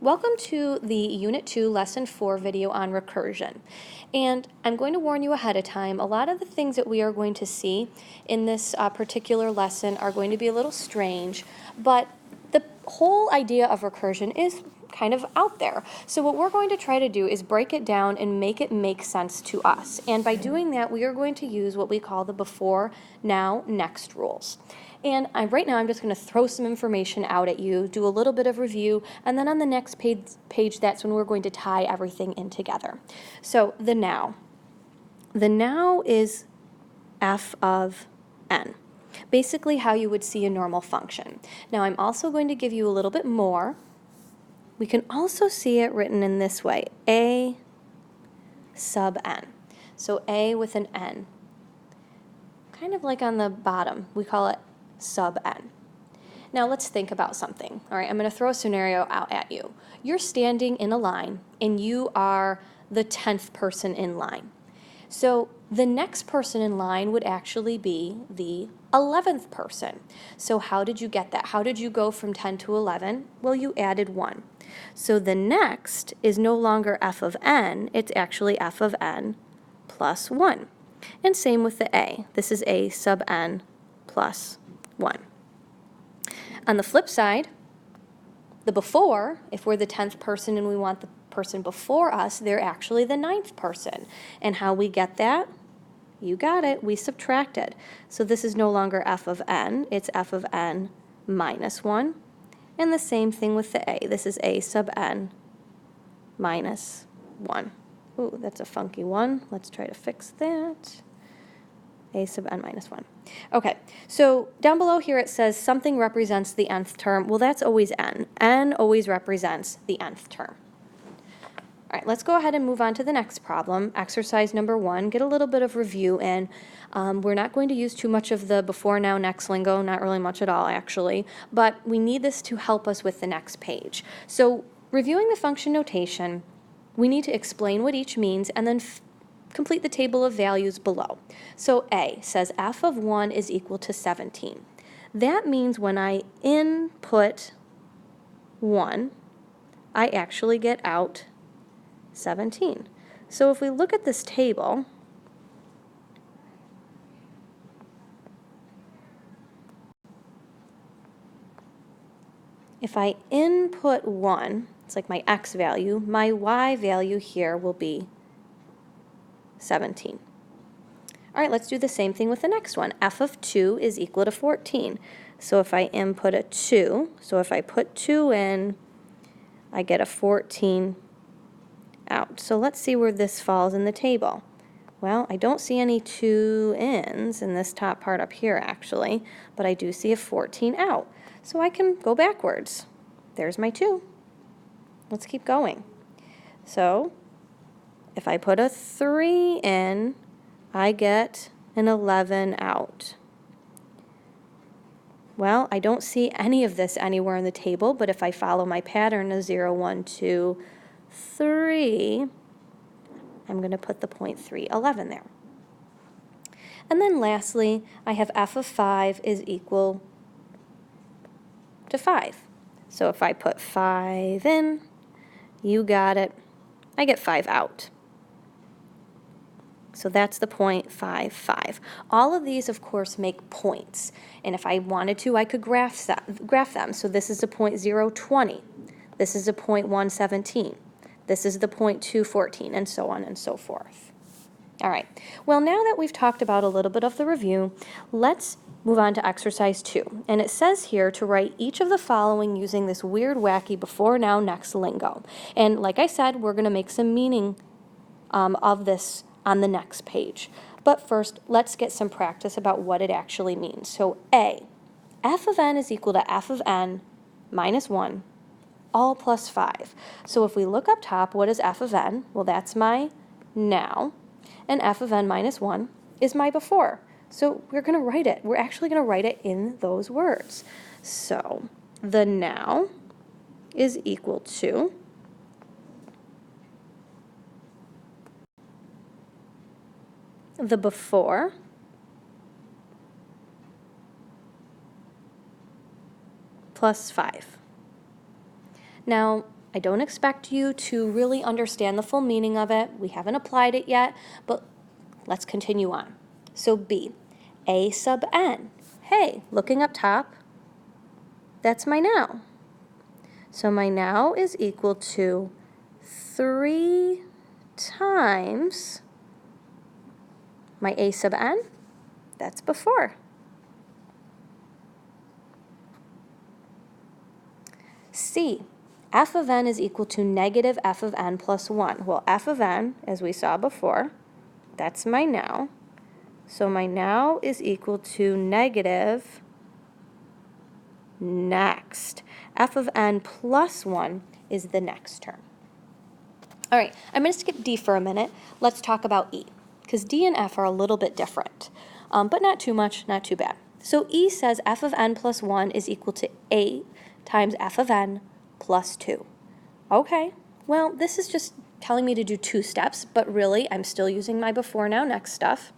Welcome to the Unit 2 Lesson 4 video on recursion. And I'm going to warn you ahead of time, a lot of the things that we are going to see in this particular lesson are going to be a little strange, but the whole idea of recursion is kind of out there. So what we're going to try to do is break it down and make it make sense to us. And by doing that, we are going to use what we call the before, now, next rules. And right now I'm just going to throw some information out at you, do a little bit of review, and then on the next page that's when we're going to tie everything in together. So the now. The now is f of n. Basically how you would see a normal function. Now I'm also going to give you a little bit more. We can also see it written in this way, a sub n. So a with an n. Kind of like on the bottom, we call it sub n. Now let's think about something. All right, I'm going to throw a scenario out at you. You're standing in a line and you are the 10th person in line. So the next person in line would actually be the 11th person. So how did you get that? How did you go from 10 to 11? Well, you added 1. So the next is no longer f of n, it's actually f of n plus 1. And same with the a. This is a sub n plus 1. On the flip side, the before, if we're the 10th person and we want the person before us, they're actually the 9th person. And how we get that? You got it, we subtracted. So this is no longer f of n, it's f of n minus 1. And the same thing with the a. This is a sub n minus 1. Ooh, that's a funky one. Let's try to fix that. A sub n minus 1. Okay, so down below here it says something represents the nth term. Well, that's always n. N always represents the nth term. All right, let's go ahead and move on to the next problem. Exercise number 1. Get a little bit of review in. We're not going to use too much of the before, now, next lingo, not really much at all actually, but we need this to help us with the next page. So reviewing the function notation, we need to explain what each means and then complete the table of values below. So A says f of 1 is equal to 17. That means when I input 1, I actually get out 17. So if we look at this table, if I input 1, it's like my x value, my y value here will be 17. All right, let's do the same thing with the next one. F of 2 is equal to 14. So if I input a 2, so if I put 2 in, I get a 14 out. So let's see where this falls in the table. Well, I don't see any 2 ins in this top part up here actually, but I do see a 14 out. So I can go backwards. There's my 2. Let's keep going. So if I put a 3 in, I get an 11 out. Well, I don't see any of this anywhere in the table, but if I follow my pattern of 0, 1, 2, 3, I'm going to put the 0.311 there. And then lastly, I have f of 5 is equal to 5. So if I put 5 in, you got it, I get 5 out. So that's the 0.55. All of these, of course, make points. And if I wanted to, I could graph them. So this is a 0.020. This is a 0.117. This is the 0.214, and so on and so forth. All right. Well, now that we've talked about a little bit of the review, let's move on to exercise 2. And it says here to write each of the following using this weird, wacky before, now, next lingo. And like I said, we're going to make some meaning of this on the next page. But first, let's get some practice about what it actually means. So A, f of n is equal to f of n minus 1, all plus 5. So if we look up top, what is f of n? Well, that's my now, and f of n minus 1 is my before. So we're going to write it. We're actually going to write it in those words. So the now is equal to the before plus 5. Now, I don't expect you to really understand the full meaning of it. We haven't applied it yet, but let's continue on. So B, A sub n. Hey, looking up top, that's my now. So my now is equal to 3 times my A sub n, that's before. C, f of n is equal to negative f of n plus 1. Well, f of n, as we saw before, that's my now. So my now is equal to negative next. F of n plus 1 is the next term. All right, I'm going to skip D for a minute. Let's talk about E, because D and F are a little bit different, but not too much, not too bad. So E says f of n plus 1 is equal to 8 times f of n plus 2. Okay, well, this is just telling me to do 2 steps, but really, I'm still using my before, now, next stuff.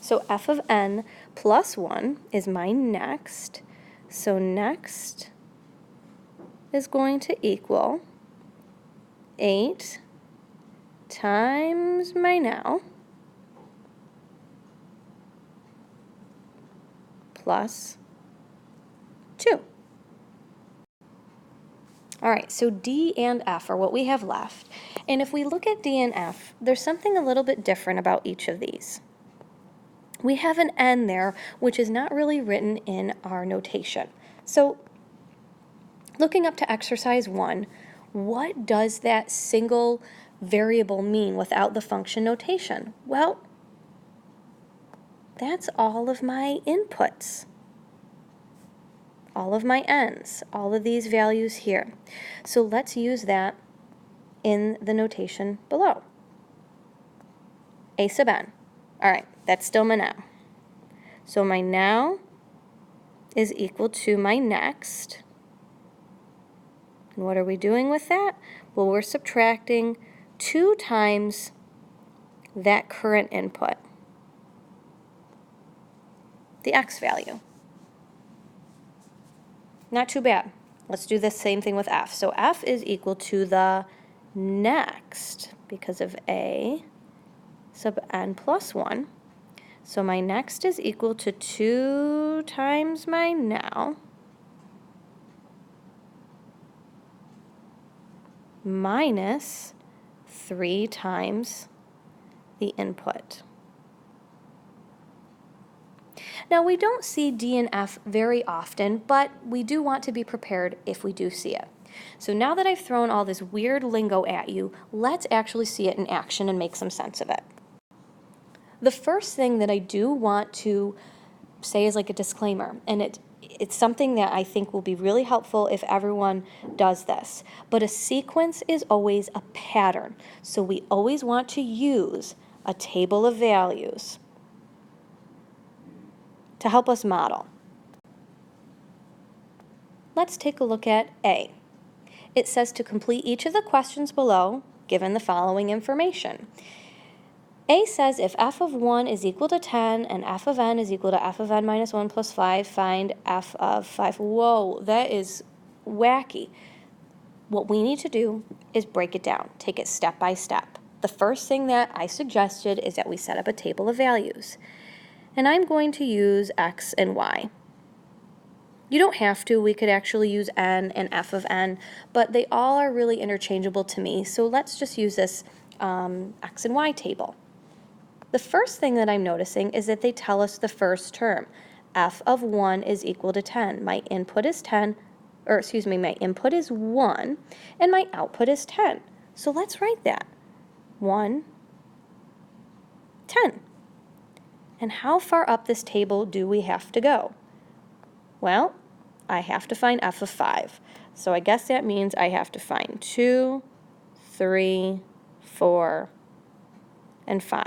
So f of n plus 1 is my next. So next is going to equal 8 times my now plus 2. All right, so D and F are what we have left. And if we look at D and F, there's something a little bit different about each of these. We have an N there, which is not really written in our notation. So looking up to exercise 1, what does that single variable mean without the function notation? Well, that's all of my inputs, all of my n's, all of these values here. So let's use that in the notation below. A sub n. All right, that's still my now. So my now is equal to my next. And what are we doing with that? Well, we're subtracting 2 times that current input, the x value. Not too bad. Let's do the same thing with f. So f is equal to the next because of a sub n plus 1. So my next is equal to 2 times my now minus 3 times the input. Now, we don't see D and F very often, but we do want to be prepared if we do see it. So now that I've thrown all this weird lingo at you, let's actually see it in action and make some sense of it. The first thing that I do want to say is like a disclaimer, and it's something that I think will be really helpful if everyone does this. But a sequence is always a pattern, so we always want to use a table of values to help us model. Let's take a look at A. It says to complete each of the questions below, given the following information. A says if f of 1 is equal to 10 and f of n is equal to f of n minus 1 plus 5, find f of 5. Whoa, that is wacky. What we need to do is break it down, take it step by step. The first thing that I suggested is that we set up a table of values. And I'm going to use x and y. You don't have to. We could actually use n and f of n, but they all are really interchangeable to me, so let's just use this x and y table. The first thing that I'm noticing is that they tell us the first term. F of 1 is equal to 10. My input is 10, or excuse me, my input is 1, and my output is 10. So let's write that. 1, 10. And how far up this table do we have to go? Well, I have to find f of 5. So I guess that means I have to find 2, 3, 4, and 5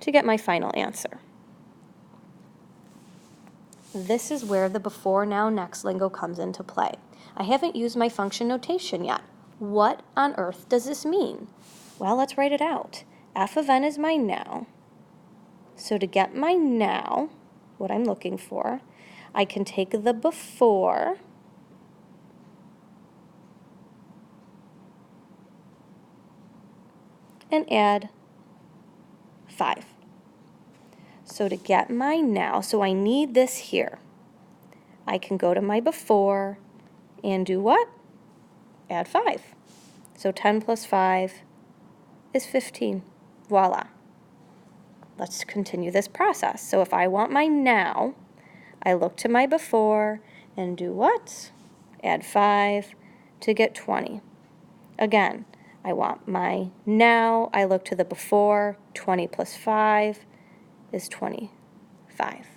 to get my final answer. This is where the before, now, next lingo comes into play. I haven't used my function notation yet. What on earth does this mean? Well, let's write it out. F of n is my now. So to get my now, what I'm looking for, I can take the before and add 5. So to get my now, so I need this here. I can go to my before and do what? Add 5. So 10 plus 5 is 15. Voila. Let's continue this process. So if I want my now, I look to my before and do what? Add 5 to get 20. Again, I want my now, I look to the before, 20 plus 5 is 25.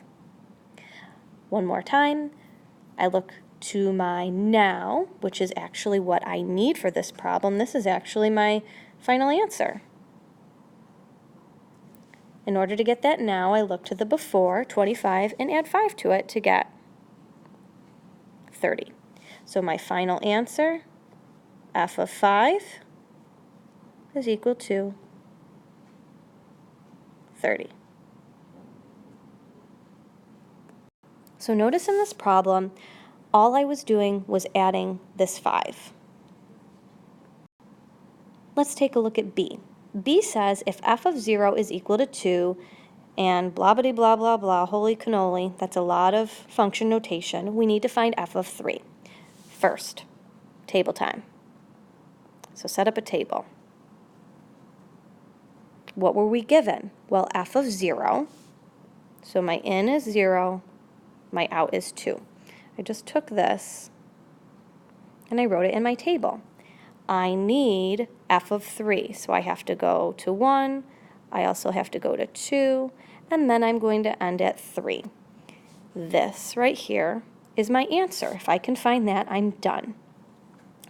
One more time, I look to my now, which is actually what I need for this problem. This is actually my final answer. In order to get that now, I look to the before, 25, and add 5 to it to get 30. So my final answer, f of 5, is equal to 30. So notice in this problem, all I was doing was adding this 5. Let's take a look at B. B says if f of 0 is equal to 2 and blah blah blah blah blah, holy cannoli, that's a lot of function notation, we need to find f of 3. First, table time. So set up a table. What were we given? Well, f of 0, so my in is 0, my out is 2. I just took this and I wrote it in my table. I need f of 3, so I have to go to 1, I also have to go to 2, and then I'm going to end at 3. This right here is my answer. If I can find that, I'm done.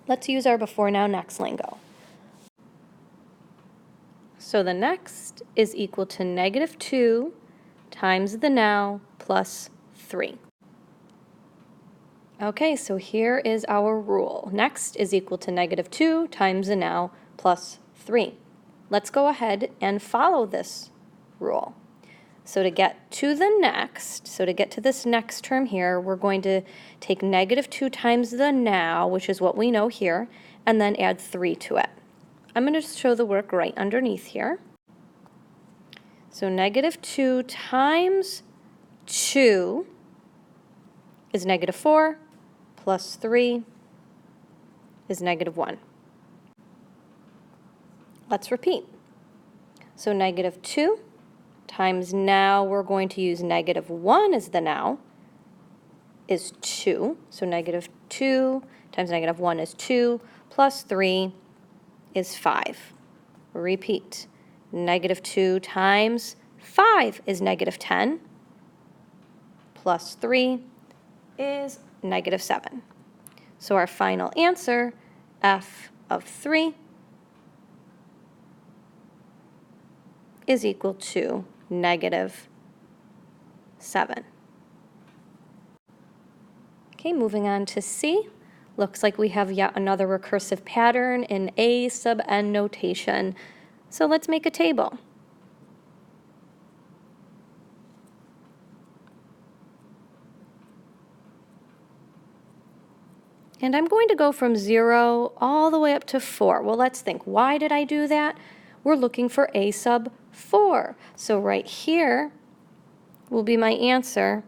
Let's use our before, now, next lingo. So the next is equal to negative 2 times the now plus 3. Okay, so here is our rule. Next is equal to negative 2 times the now plus 3. Let's go ahead and follow this rule. So to get to the next, so to get to this next term here, we're going to take negative 2 times the now, which is what we know here, and then add 3 to it. I'm going to just show the work right underneath here. So negative 2 times 2 is negative 4, plus 3 is negative 1. Let's repeat. So negative 2 times now, we're going to use negative 1 as the now, is 2. So negative 2 times negative 1 is 2, plus 3 is 5. Repeat. Negative 2 times 5 is negative 10, plus 3 is negative 7. So our final answer, f of 3, is equal to negative 7. Okay, moving on to C. Looks like we have yet another recursive pattern in A sub n notation. So let's make a table. And I'm going to go from 0 all the way up to 4. Well, let's think. Why did I do that? We're looking for A sub 4. So right here will be my answer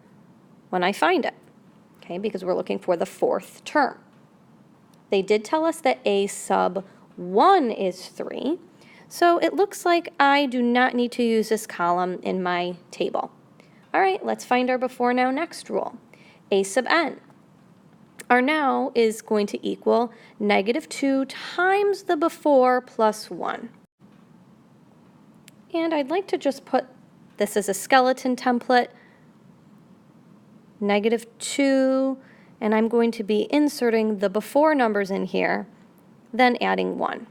when I find it, okay, because we're looking for the 4th term. They did tell us that A sub 1 is 3, so it looks like I do not need to use this column in my table. All right, let's find our before, now, next rule. A sub n. Our now is going to equal negative 2 times the before plus 1. And I'd like to just put this as a skeleton template, negative 2, and I'm going to be inserting the before numbers in here, then adding 1.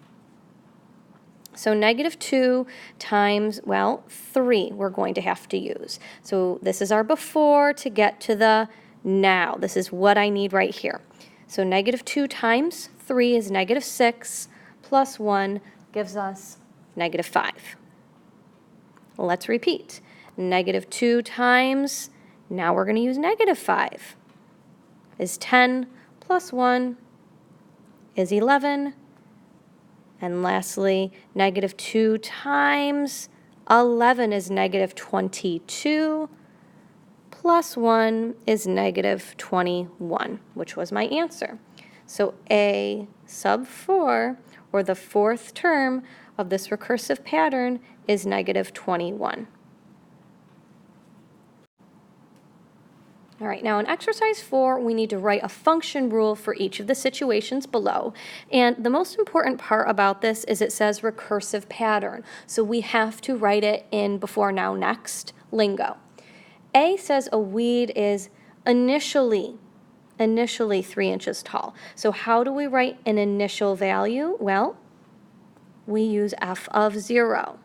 So negative 2 times, well, 3 we're going to have to use. So this is our before to get to the now. This is what I need right here. So negative 2 times 3 is negative 6, plus 1 gives us negative 5. Let's repeat. Negative 2 times, now we're going to use negative 5, is 10, plus 1 is 11, And lastly, negative 2 times 11 is negative 22, plus 1 is negative 21, which was my answer. So A sub 4, or the fourth term of this recursive pattern, is negative 21. All right, now in exercise 4, we need to write a function rule for each of the situations below. And the most important part about this is it says recursive pattern. So we have to write it in before, now, next lingo. A says a weed is initially 3 inches tall. So how do we write an initial value? Well, we use f of 0.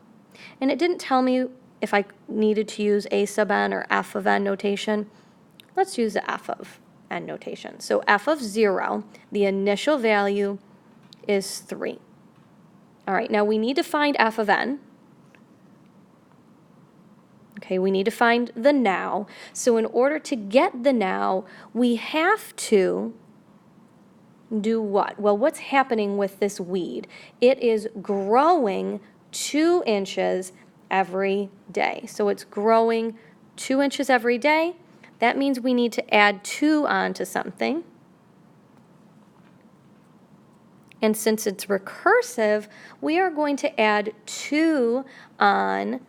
And it didn't tell me if I needed to use a sub n or f of n notation. Let's use the f of n notation. So f of 0, the initial value is 3. All right, now we need to find f of n. Okay, we need to find the now. So in order to get the now, we have to do what? Well, what's happening with this weed? It is growing 2 inches every day. So it's growing 2 inches every day. That means we need to add 2 onto something. And since it's recursive, we are going to add 2 on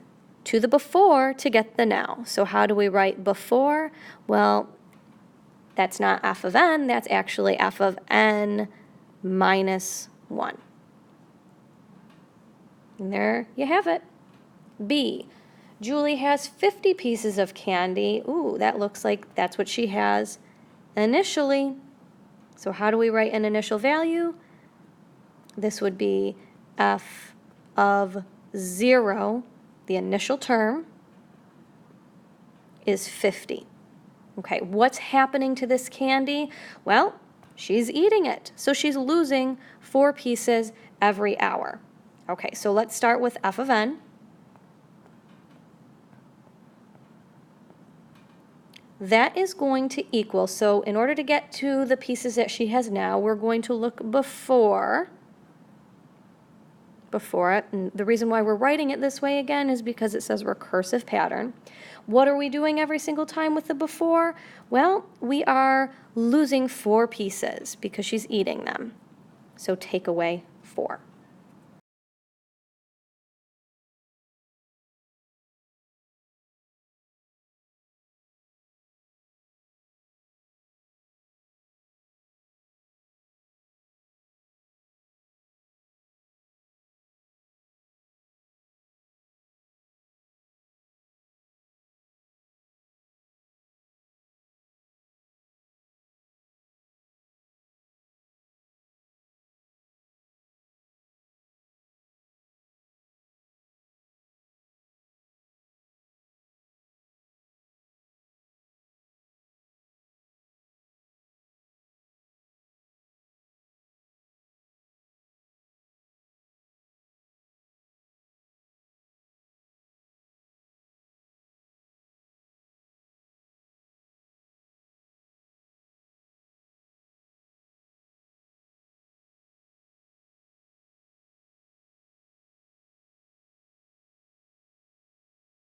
to the before to get the now. So how do we write before? Well, that's not f of n, that's actually f of n minus 1. And there you have it. B, Julie has 50 pieces of candy. Ooh, that looks like that's what she has initially. So how do we write an initial value? This would be f of 0, the initial term, is 50. Okay, what's happening to this candy? Well, she's eating it. So she's losing 4 pieces every hour. Okay, so let's start with f of n. That is going to equal, so in order to get to the pieces that she has now, we're going to look before it. And the reason why we're writing it this way again is because it says recursive pattern. What are we doing every single time with the before? Well, we are losing 4 pieces because she's eating them. So take away 4.